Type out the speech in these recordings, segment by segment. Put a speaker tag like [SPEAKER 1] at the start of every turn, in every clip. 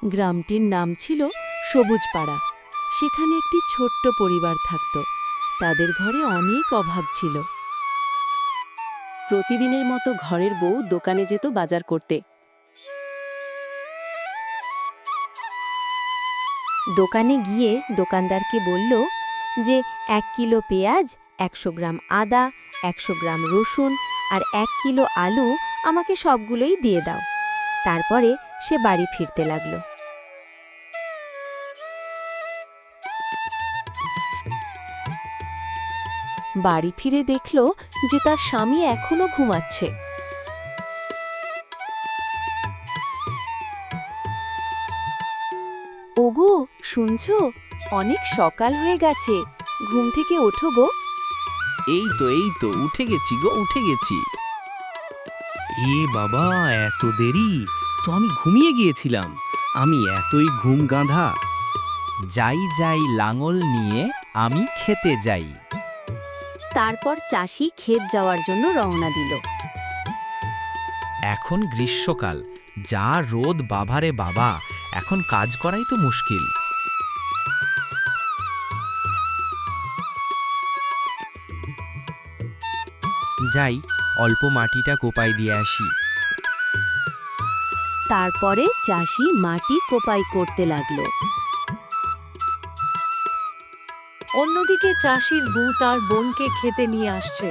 [SPEAKER 1] গ্রামটির নাম ছিল সবুজপাড়া। সেখানে একটি ছোট্ট পরিবার থাকত। তাদের ঘরে অনেক অভাব ছিল। প্রতিদিনের মতো ঘরের বউ দোকানে যেত বাজার করতে।
[SPEAKER 2] দোকানে গিয়ে দোকানদারকে বলল যে 1 কিলো পেঁয়াজ, 100 গ্রাম আদা, 100 গ্রাম রসুন আর 1 কিলো আলু আমাকে সবগুলোই দিয়ে দাও। তারপরে সে বাড়ি ফিরতে লাগলো।
[SPEAKER 1] বাড়ি ফিরে দেখল যে তার স্বামী এখনো ঘুমাচ্ছে। ওগো, শুনছো? অনেক সকাল হয়ে গেছে, ঘুম থেকে ওঠো গো।
[SPEAKER 3] এই তো উঠে গেছি গো, উঠে গেছি। এ বাবা, এত দেরি! তো আমি ঘুমিয়ে গিয়েছিলাম। আমি এতই ঘুম গাঁধা। যাই যাই লাঙল নিয়ে আমি খেতে যাই।
[SPEAKER 2] তারপর চাষি ক্ষেত যাওয়ার জন্য রওনা দিল।
[SPEAKER 3] এখন গ্রীষ্মকাল, যা রোদ বাবারে বাবা, এখন কাজ করাই তো মুশকিল। যাই, অল্প মাটিটা কোপাই দিয়ে আসি।
[SPEAKER 1] তারপরে চাষি মাটি কোপাই করতে লাগলো।
[SPEAKER 4] অন্যদিকে চাষির বউ তার বোনকে খেতে নিয়ে আসছে।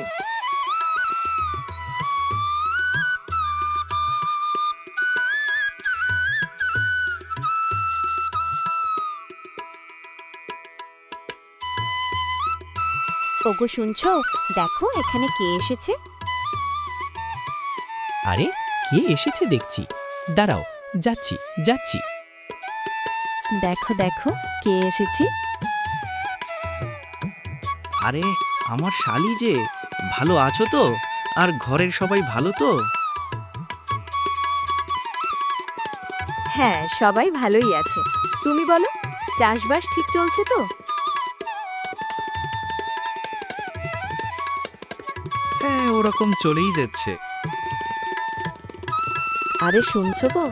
[SPEAKER 2] ওগো, শুনছো? দেখো এখানে কে এসেছে।
[SPEAKER 3] আরে, কে এসেছে দেখছি। দাঁড়াও, যাচ্ছি যাচ্ছি।
[SPEAKER 1] দেখো দেখো কে এসেছে।
[SPEAKER 3] আরে, আমার শালি যে। ভালো আছো তো? আর ঘরের সবাই ভালো তো?
[SPEAKER 2] হ্যাঁ, সবাই ভালোই আছে। তুমি বলো, চাষবাস ঠিক চলছে তো?
[SPEAKER 3] হ্যাঁ, ওরকম চলেই যাচ্ছে।
[SPEAKER 1] আরে শুনছো গো,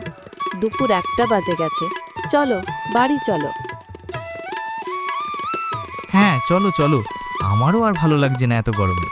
[SPEAKER 1] দুপুর 1টা বাজে গেছে, চলো বাড়ি চলো।
[SPEAKER 3] হ্যাঁ, চলো চলো, আমারও আর ভালো লাগছে না এত গরমে।